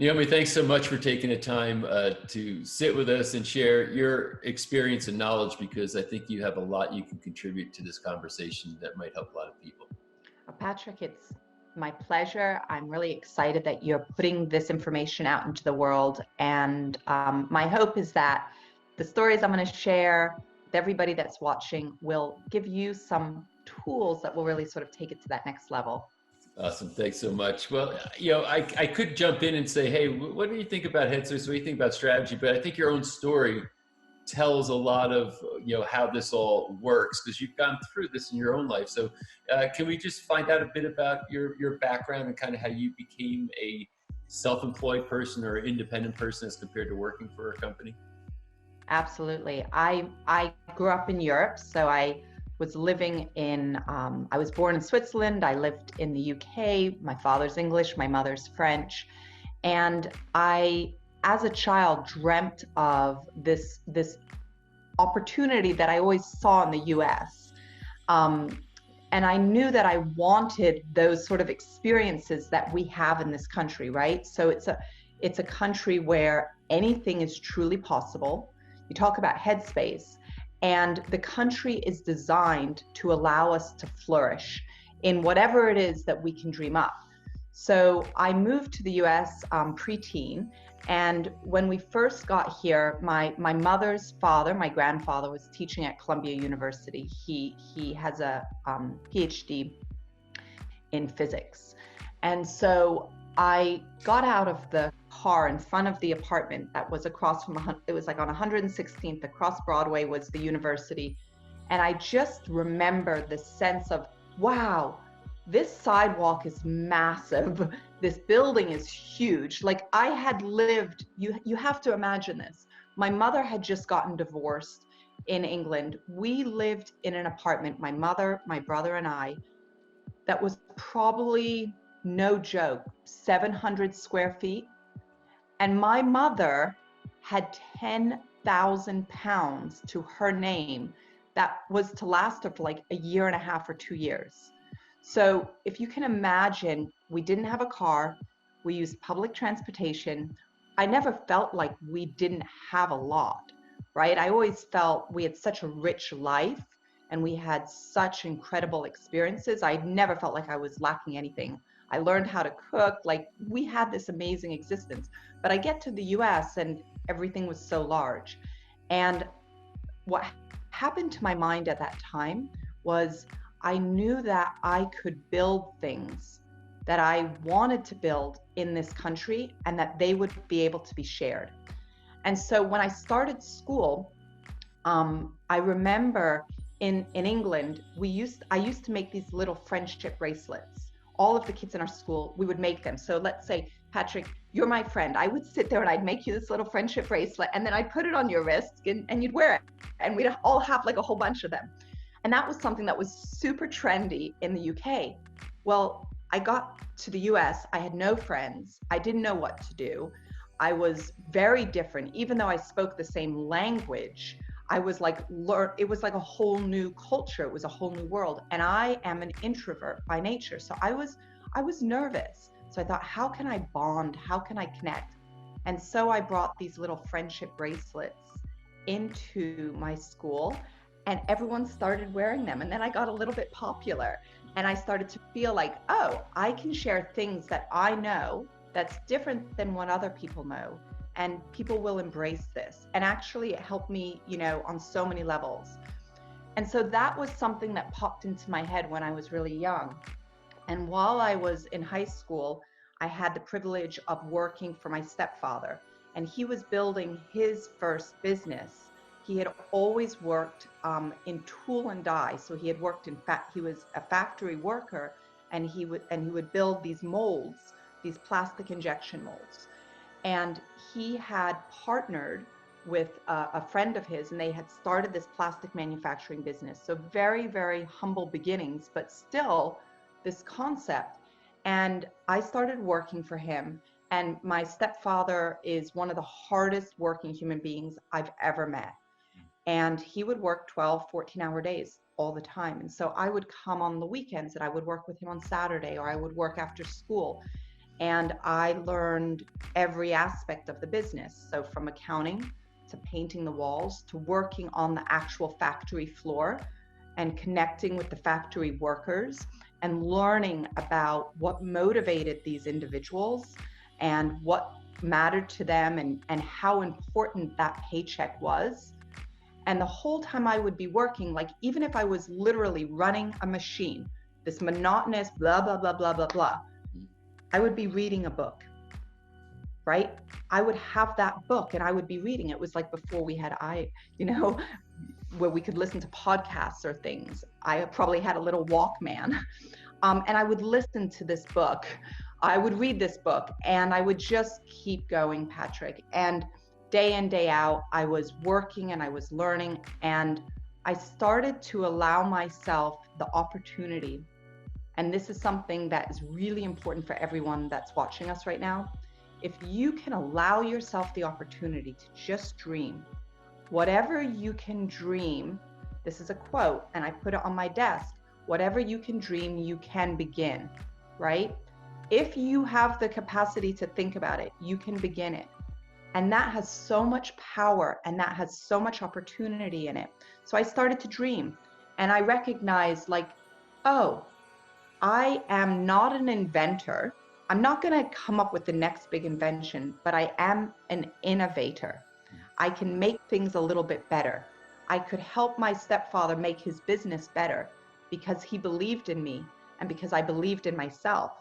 Naomi, thanks so much for taking the time to sit with us and share your experience and knowledge because I think you have a lot you can contribute to this conversation that might help a lot of people. Patrick, it's my pleasure. I'm really excited that you're putting this information out into the world. And my hope is that the stories I'm going to share with everybody that's watching will give you some tools that will really sort of take it to that next level. Awesome. Thanks so much. Well, I could jump in and say, hey, what do you think about Headspace? What do you think about strategy? But I think your own story tells a lot of how this all works because you've gone through this in your own life. So can we just find out a bit about your background and kind of how you became a self-employed person or independent person as compared to working for a company? Absolutely. I grew up in Europe, so I was living in, I was born in Switzerland. I lived in the UK. My father's English, my mother's French. And I, as a child, dreamt of this opportunity that I always saw in the US. And I knew that I wanted those sort of experiences that we have in this country, right? So it's a country where anything is truly possible. You talk about headspace, and the country is designed to allow us to flourish in whatever it is that we can dream up. So I moved to the US preteen, and when we first got here, my mother's father, my grandfather, was teaching at Columbia University. He has a PhD in physics. And so I got out of the car in front of the apartment that was across from, it was like on 116th, across Broadway was the university. And I just remember the sense of, wow, this sidewalk is massive. This building is huge. Like I had lived, you have to imagine this. My mother had just gotten divorced in England. We lived in an apartment, my mother, my brother, and I, that was probably, no joke, 700 square feet. And my mother had 10,000 pounds to her name that was to last her for like a year and a half or 2 years. So if you can imagine, we didn't have a car, we used public transportation. I never felt like we didn't have a lot, right? I always felt we had such a rich life and we had such incredible experiences. I never felt like I was lacking anything. I learned how to cook, like we had this amazing existence. But I get to the US and everything was so large. And what happened to my mind at that time was I knew that I could build things that I wanted to build in this country and that they would be able to be shared. And so when I started school, I remember in England, I used to make these little friendship bracelets. All of the kids in our school, we would make them. So let's say, Patrick, you're my friend. I would sit there and I'd make you this little friendship bracelet and then I'd put it on your wrist and you'd wear it. And we'd all have like a whole bunch of them. And that was something that was super trendy in the UK. Well, I got to the US, I had no friends. I didn't know what to do. I was very different. Even though I spoke the same language, I was like, it was like a whole new culture. It was a whole new world. And I am an introvert by nature. So I was nervous. So I thought, how can I bond? How can I connect? And so I brought these little friendship bracelets into my school and everyone started wearing them. And then I got a little bit popular and I started to feel like, oh, I can share things that I know that's different than what other people know. And people will embrace this. And actually it helped me, on so many levels. And so that was something that popped into my head when I was really young. And while I was in high school, I had the privilege of working for my stepfather. And he was building his first business. He had always worked in tool and die. So he had worked he was a factory worker and he would build these molds, these plastic injection molds. And he had partnered with a friend of his and they had started this plastic manufacturing business. So very, very humble beginnings, but still this concept. And I started working for him. And my stepfather is one of the hardest working human beings I've ever met. And he would work 12, 14-hour days all the time. And so I would come on the weekends and I would work with him on Saturday or I would work after school. and I learned every aspect of the business. So from accounting to painting the walls to working on the actual factory floor and connecting with the factory workers and learning about what motivated these individuals and what mattered to them, and how important that paycheck was. And the whole time I would be working, like even if I was literally running a machine, this monotonous blah, blah, blah, blah, blah, blah, I would be reading a book, right? I would have that book and I would be reading. It was like before we had where we could listen to podcasts or things. I probably had a little Walkman, and I would listen to this book. I would read this book, and I would just keep going, Patrick. And day in, day out, I was working and I was learning, and I started to allow myself the opportunity. And this is something that is really important for everyone that's watching us right now. If you can allow yourself the opportunity to just dream, whatever you can dream, this is a quote, and I put it on my desk, whatever you can dream, you can begin, right? If you have the capacity to think about it, you can begin it. And that has so much power and that has so much opportunity in it. So I started to dream, and I recognized, like, oh, I am not an inventor. I'm not going to come up with the next big invention, but I am an innovator. I can make things a little bit better. I could help my stepfather make his business better because he believed in me and because I believed in myself.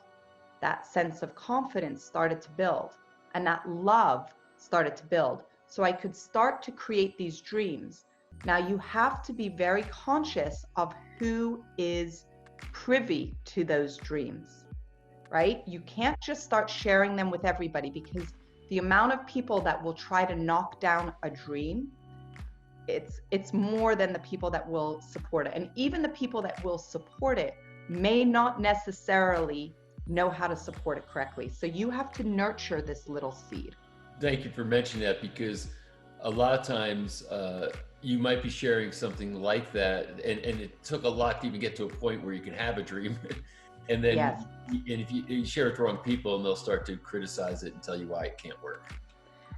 That sense of confidence started to build, and that love started to build. So I could start to create these dreams. Now you have to be very conscious of who is privy to those dreams, right? You can't just start sharing them with everybody, because the amount of people that will try to knock down a dream, it's more than the people that will support it. And even the people that will support it may not necessarily know how to support it correctly. So you have to nurture this little seed. Thank you for mentioning that, because a lot of times you might be sharing something like that, and it took a lot to even get to a point where you can have a dream. And then Yes. and if you share it to the wrong people, and they'll start to criticize it and tell you why it can't work.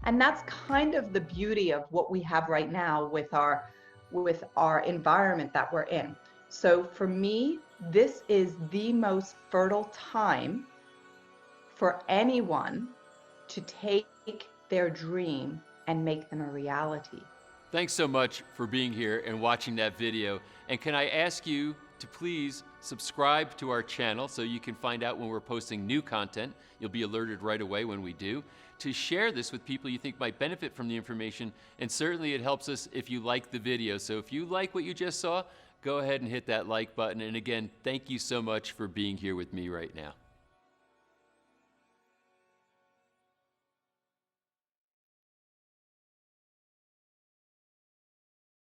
And that's kind of the beauty of what we have right now with our environment that we're in. So for me, this is the most fertile time for anyone to take their dream and make them a reality. Thanks so much for being here and watching that video. And can I ask you to please subscribe to our channel so you can find out when we're posting new content. You'll be alerted right away when we do. To share this with people you think might benefit from the information, and certainly it helps us if you like the video. So if you like what you just saw, go ahead and hit that like button. And again, thank you so much for being here with me right now.